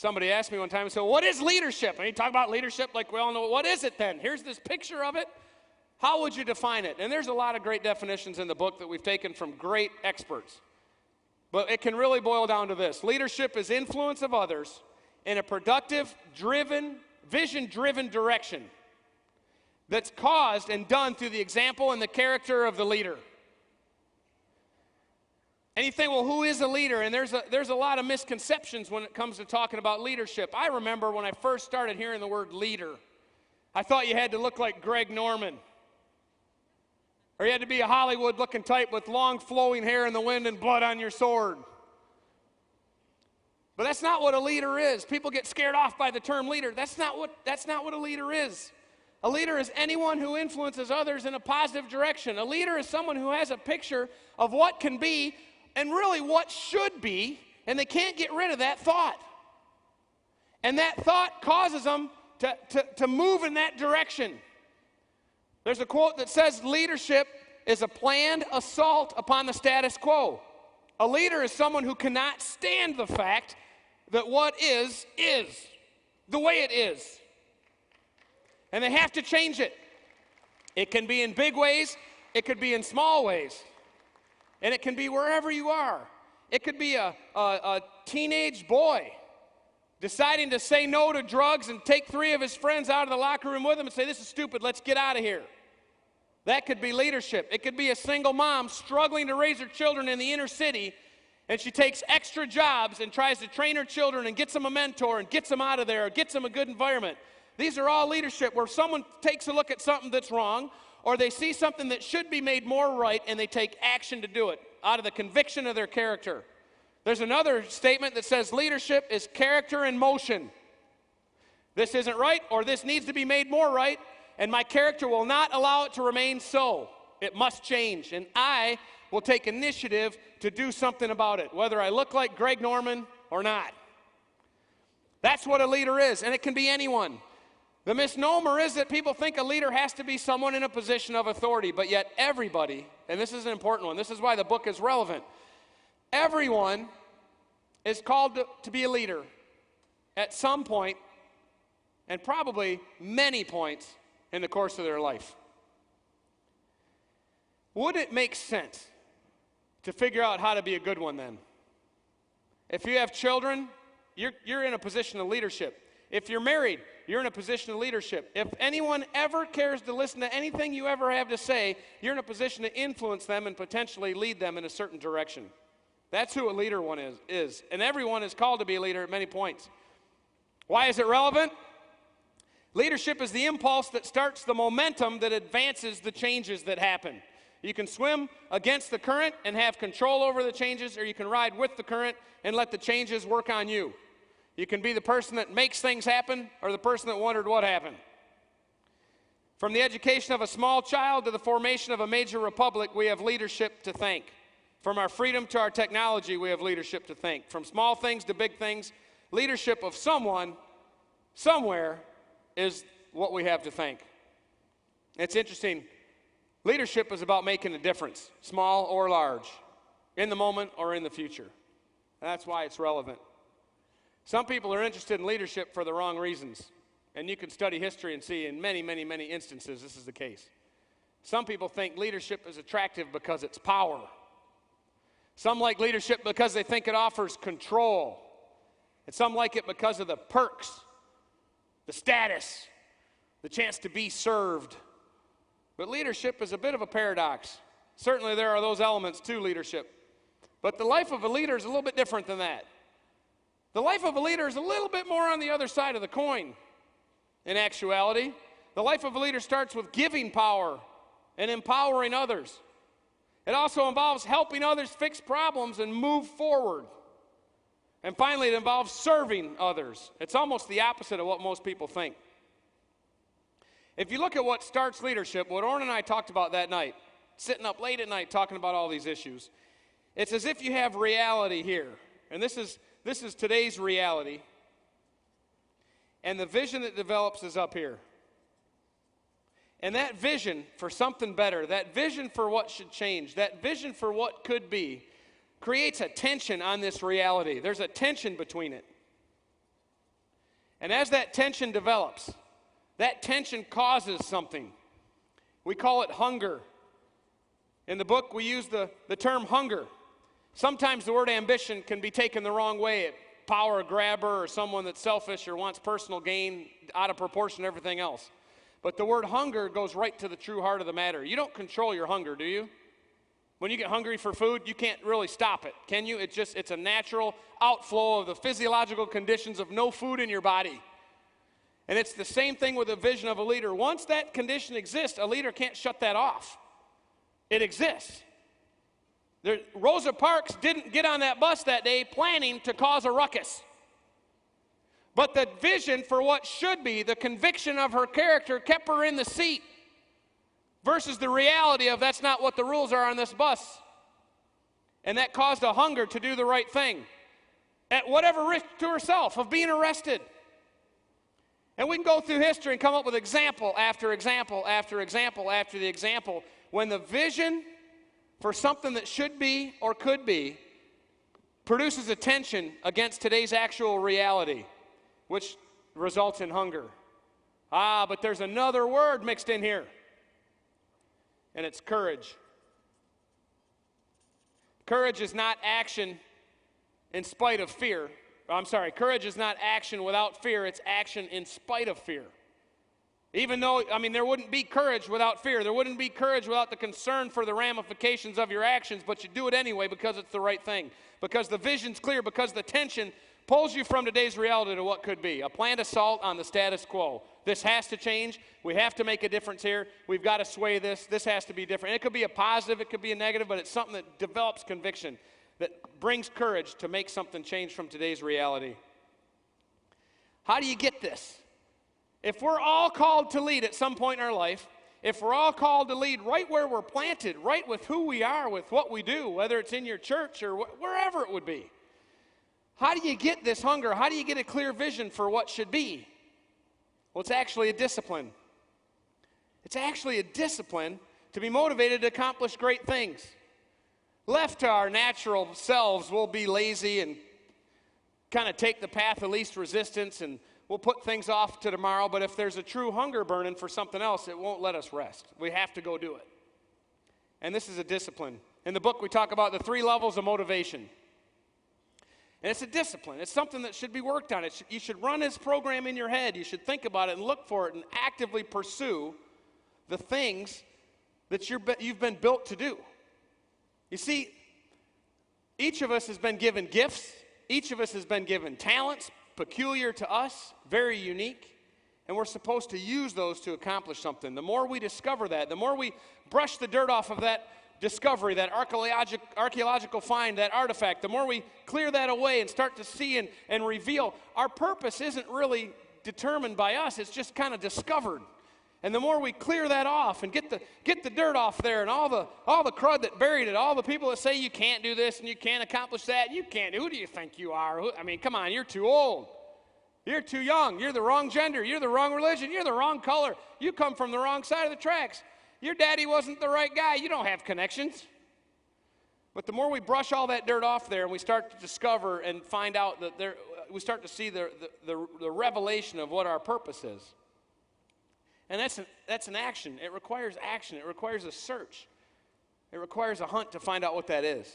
Somebody asked me one time, so what is leadership? And he talked about leadership like we all know. What is it then? Here's this picture of it. How would you define it? And there's a lot of great definitions in the book that we've taken from great experts. But it can really boil down to this. Leadership is influence of others in a productive, vision-driven direction that's caused and done through the example and the character of the leader. And you think, well, who is a leader? And there's a lot of misconceptions when it comes to talking about leadership. I remember when I first started hearing the word leader, I thought you had to look like Greg Norman. Or you had to be a Hollywood-looking type with long flowing hair in the wind and blood on your sword. But that's not what a leader is. People get scared off by the term leader. That's not what a leader is. A leader is anyone who influences others in a positive direction. A leader is someone who has a picture of what can be and really what should be, and they can't get rid of that thought. And that thought causes them to move in that direction. There's a quote that says, leadership is a planned assault upon the status quo. A leader is someone who cannot stand the fact that what is the way it is. And they have to change it. It can be in big ways. It could be in small ways. And it can be wherever you are. It could be a teenage boy deciding to say no to drugs and take 3 of his friends out of the locker room with him and say, this is stupid, let's get out of here. That could be leadership. It could be a single mom struggling to raise her children in the inner city, and she takes extra jobs and tries to train her children and gets them a mentor and gets them out of there or gets them a good environment. These are all leadership where someone takes a look at something that's wrong, or they see something that should be made more right, and they take action to do it out of the conviction of their character. There's another statement that says leadership is character in motion. This isn't right, or this needs to be made more right, and my character will not allow it to remain so. It must change, and I will take initiative to do something about it, whether I look like Greg Norman or not. That's what a leader is, and it can be anyone. The misnomer is that people think a leader has to be someone in a position of authority, but yet everybody, and this is an important one, this is why the book is relevant, everyone is called to be a leader at some point, and probably many points in the course of their life. Would it make sense to figure out how to be a good one then? If you have children, you're in a position of leadership. If you're married, you're in a position of leadership. If anyone ever cares to listen to anything you ever have to say, you're in a position to influence them and potentially lead them in a certain direction. That's who a leader one is. And everyone is called to be a leader at many points. Why is it relevant? Leadership is the impulse that starts the momentum that advances the changes that happen. You can swim against the current and have control over the changes, or you can ride with the current and let the changes work on you. You can be the person that makes things happen or the person that wondered what happened. From the education of a small child to the formation of a major republic, we have leadership to thank. From our freedom to our technology, we have leadership to thank. From small things to big things, leadership of someone, somewhere, is what we have to thank. It's interesting. Leadership is about making a difference, small or large, in the moment or in the future. And that's why it's relevant. Some people are interested in leadership for the wrong reasons. And you can study history and see in many, many, many instances this is the case. Some people think leadership is attractive because it's power. Some like leadership because they think it offers control. And some like it because of the perks, the status, the chance to be served. But leadership is a bit of a paradox. Certainly there are those elements to leadership. But the life of a leader is a little bit different than that. The life of a leader is a little bit more on the other side of the coin. In actuality, the life of a leader starts with giving power and empowering others. It also involves helping others fix problems and move forward. And finally, it involves serving others. It's almost the opposite of what most people think. If you look at what starts leadership, what Orrin and I talked about that night, sitting up late at night talking about all these issues, it's as if you have reality here. And this is today's reality. And the vision that develops is up here. And that vision for something better, that vision for what should change, that vision for what could be, creates a tension on this reality. There's a tension between it. And as that tension develops, that tension causes something. We call it hunger. In the book, we use the term hunger. Sometimes the word ambition can be taken the wrong way. Power grabber or someone that's selfish or wants personal gain out of proportion to everything else. But the word hunger goes right to the true heart of the matter. You don't control your hunger, do you? When you get hungry for food, you can't really stop it, can you? It's a natural outflow of the physiological conditions of no food in your body. And it's the same thing with the vision of a leader. Once that condition exists, a leader can't shut that off. It exists. Rosa Parks didn't get on that bus that day planning to cause a ruckus. But the vision for what should be, the conviction of her character, kept her in the seat versus the reality of that's not what the rules are on this bus. And that caused a hunger to do the right thing at whatever risk to herself of being arrested. And we can go through history and come up with example after example after example after the example when the vision for something that should be or could be produces a tension against today's actual reality, which results in hunger. But there's another word mixed in here, and it's courage. Courage is not action in spite of fear. Courage is not action without fear, it's action in spite of fear. Even though, there wouldn't be courage without fear. There wouldn't be courage without the concern for the ramifications of your actions, but you do it anyway because it's the right thing. Because the vision's clear, because the tension pulls you from today's reality to what could be. A planned assault on the status quo. This has to change. We have to make a difference here. We've got to sway this. This has to be different. It could be a positive, it could be a negative, but it's something that develops conviction, that brings courage to make something change from today's reality. How do you get this? If we're all called to lead at some point in our life, if we're all called to lead right where we're planted, right with who we are, with what we do, whether it's in your church or wherever it would be, how do you get this hunger? How do you get a clear vision for what should be? Well, it's actually a discipline. It's actually a discipline to be motivated to accomplish great things. Left to our natural selves, we'll be lazy and kind of take the path of least resistance, and we'll put things off to tomorrow. But if there's a true hunger burning for something else, it won't let us rest. We have to go do it. And this is a discipline. In the book, we talk about the 3 levels of motivation. And it's a discipline. It's something that should be worked on. You should run this program in your head. You should think about it and look for it and actively pursue the things that you've been built to do. You see, each of us has been given gifts. Each of us has been given talents, peculiar to us, very unique, and we're supposed to use those to accomplish something. The more we discover that, the more we brush the dirt off of that discovery, that archaeological find, that artifact, the more we clear that away and start to see and reveal, our purpose isn't really determined by us, it's just kind of discovered. And the more we clear that off and get the dirt off there and all the crud that buried it, all the people that say you can't do this and you can't accomplish that, you can't. Who do you think you are? Come on, you're too old. You're too young. You're the wrong gender. You're the wrong religion. You're the wrong color. You come from the wrong side of the tracks. Your daddy wasn't the right guy. You don't have connections. But the more we brush all that dirt off there and we start to discover and find out that we start to see the revelation of what our purpose is. And that's an action. It requires action. It requires a search. It requires a hunt to find out what that is.